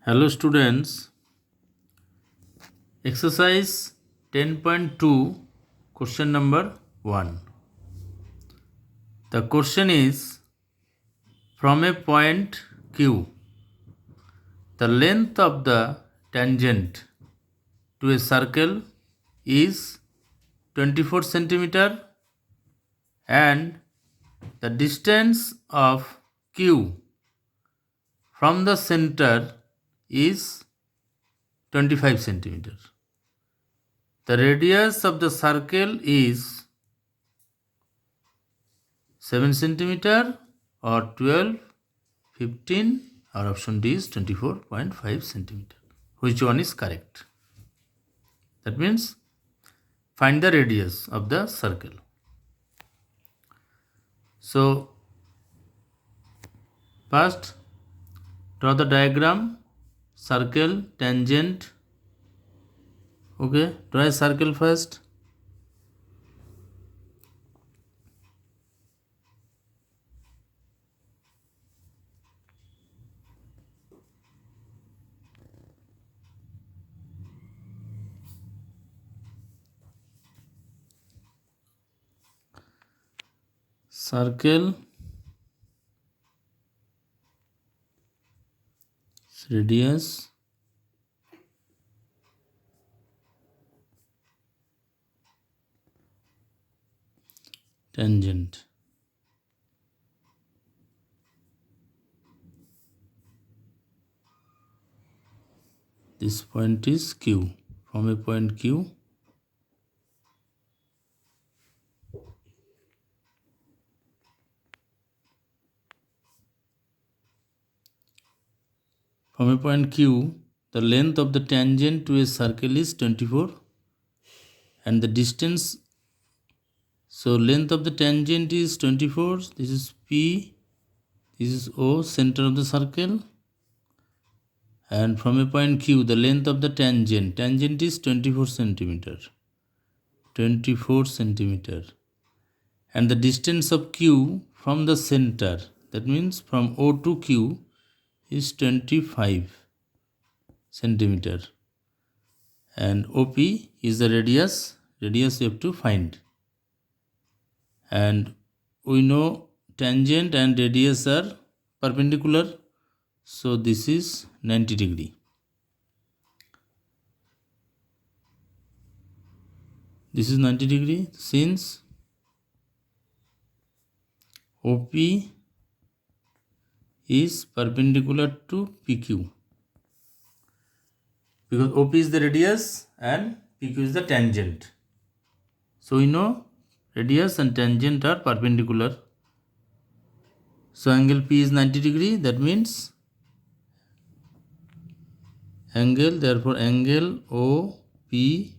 Hello students, exercise 10.2 question number 1. The question is, from a point Q, the length of the tangent to a circle is 24 centimeter and the distance of Q from the center is 25 centimeter. The radius of the circle is 7 centimeter or 12, 15 or option D is 24.5 centimeter. Which one is correct? That means find the radius of the circle. So first draw the diagram, circle, tangent. Okay, draw a circle first. Circle, radius, tangent. This point is Q. From a point Q, the length of the tangent to a circle is 24 and the distance. So length of the tangent is 24. This is P. This is O, center of the circle. And from a point Q, the length of the tangent is 24 centimeter. 24 centimeter. And the distance of Q from the center, that means from O to Q, is 25 centimeter. And OP is the radius we have to find. And we know tangent and radius are perpendicular, so this is 90 degree. This is 90 degree since OP is perpendicular to PQ, because OP is the radius and PQ is the tangent. So we know radius and tangent are perpendicular. So angle P is 90 degree. That means therefore angle OPQ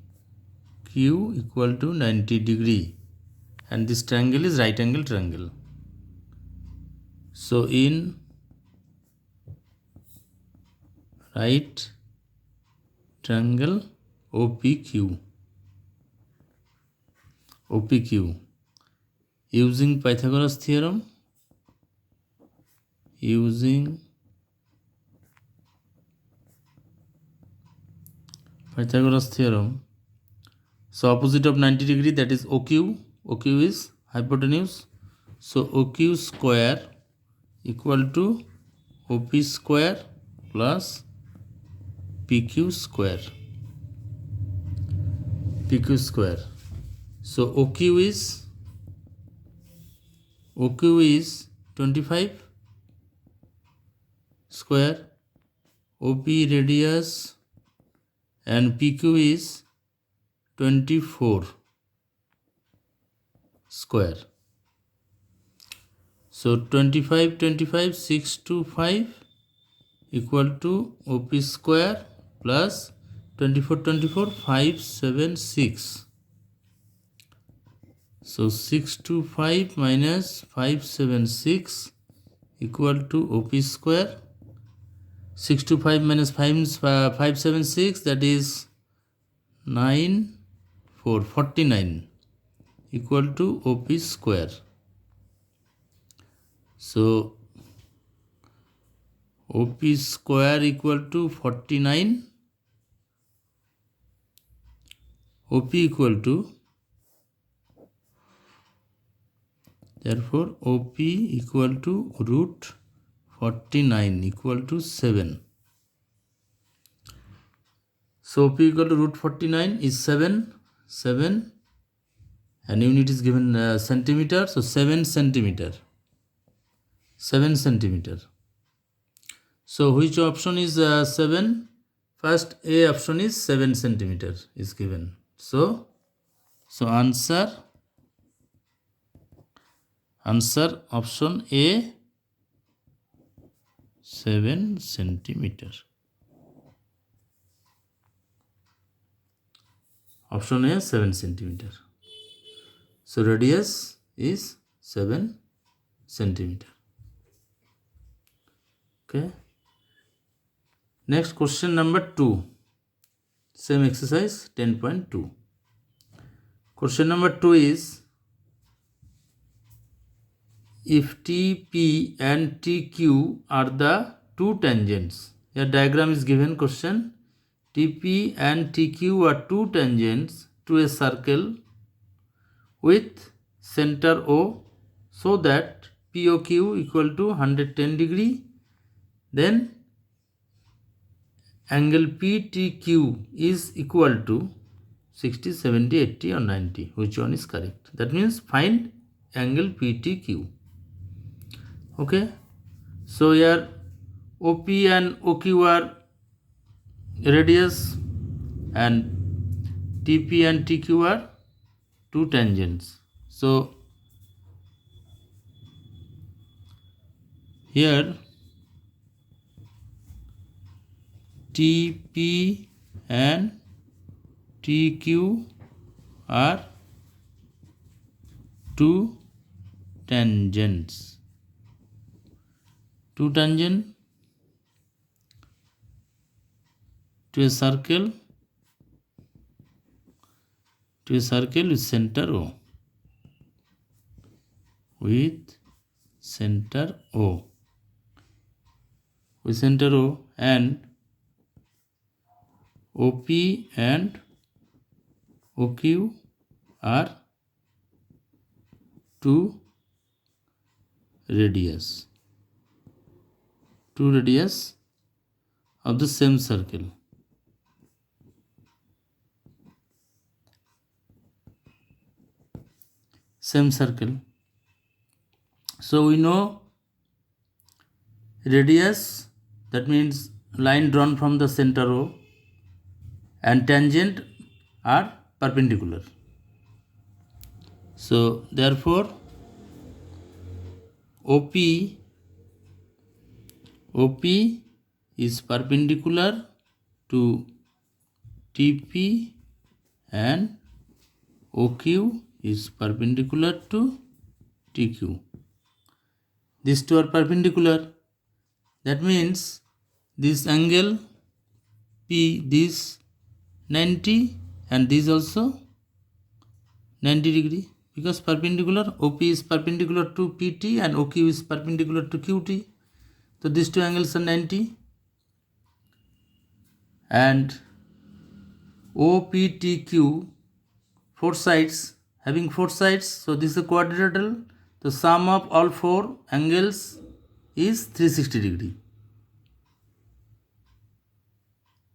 equal to 90 degree. And this triangle is right angle triangle. So in right triangle OPQ, using Pythagoras theorem, so opposite of 90 degree, that is OQ is hypotenuse, so OQ square equal to OP square plus PQ square. So OQ is 25 square, OP radius and PQ is 24 square. So 25, 625 equal to OP square plus 24, 576. So 625 minus 576 equal to OP square. 625 minus 576, that is 49 equal to OP square. So OP square equal to 49. OP equal to, therefore OP equal to root 49 equal to 7. So OP equal to root 49 is 7, and unit is given centimeter, so 7 centimeter. 7 centimeter. So which option is 7? First A option is 7 centimeter is given. So answer option A, 7 centimeter. Option A, 7 centimeter. So radius is 7 centimeter. Okay. Next question number 2. Same exercise 10.2. Question number 2 is, if TP and TQ are the two tangents. Here diagram is given question. TP and TQ are two tangents to a circle with center O, so that POQ equal to 110 degree. Then angle PTQ is equal to 60, 70, 80 or 90. Which one is correct? That means find angle PTQ. Okay. So here OP and OQ are radius and TP and TQ are two tangents. So here TP and TQ are two tangents. Two tangent to a circle with center O. With center O. With center O, and OP and OQ are two radius. Two radius of the same circle. Same circle. So we know radius, that means line drawn from the center O, and tangent are perpendicular. So therefore OP is perpendicular to TP and OQ is perpendicular to TQ. These two are perpendicular. That means this angle P, this 90 and this also 90 degree, because perpendicular. OP is perpendicular to PT and OQ is perpendicular to QT. So these two angles are 90. And OPTQ, four sides, having four sides, so this is a quadrilateral. The sum of all four angles is 360 degree.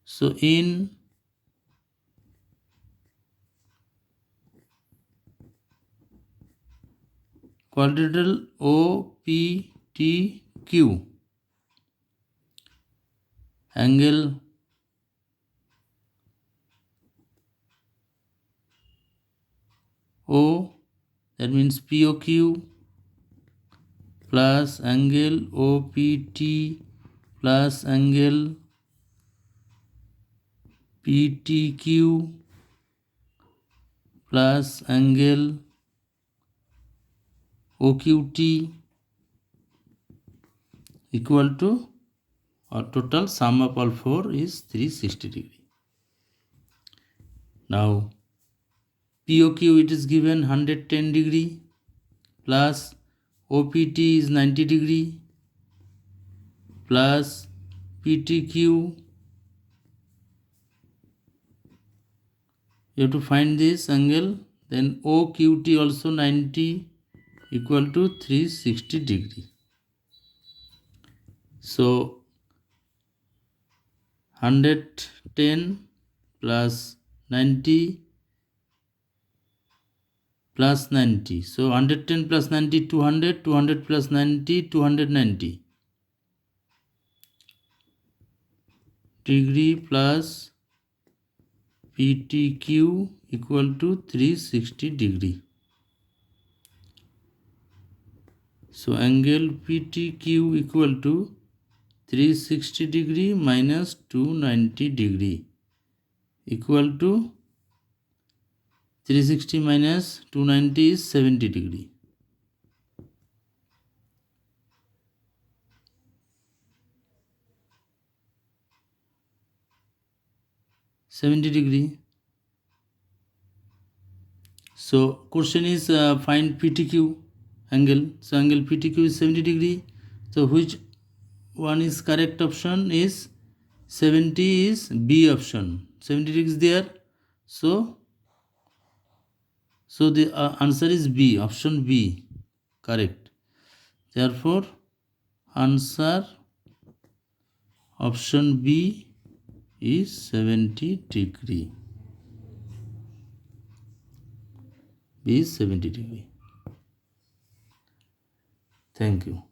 So in quadrilateral OPTQ, angle O, that means POQ plus angle OPT plus angle PTQ plus angle OQT equal to, or total sum of all four is 360 degree. Now POQ, it is given 110 degree plus OPT is 90 degree plus PTQ, you have to find this angle. Then OQT also 90 equal to 360 degree. So 110 plus 90 plus 90. So 110 plus 90, 200, 200 plus 90, 290 degree plus PTQ equal to 360 degree. So angle PTQ equal to 360 degree minus 290 degree equal to 360 minus 290 is 70 degree. So question is find PTQ angle. So angle PTQ is 70 degree. So which one is correct option is 70 is B option. 70 degree is there. So the answer is B, option B, correct. Therefore answer option B is 70 degree. B is 70 degree. Thank you.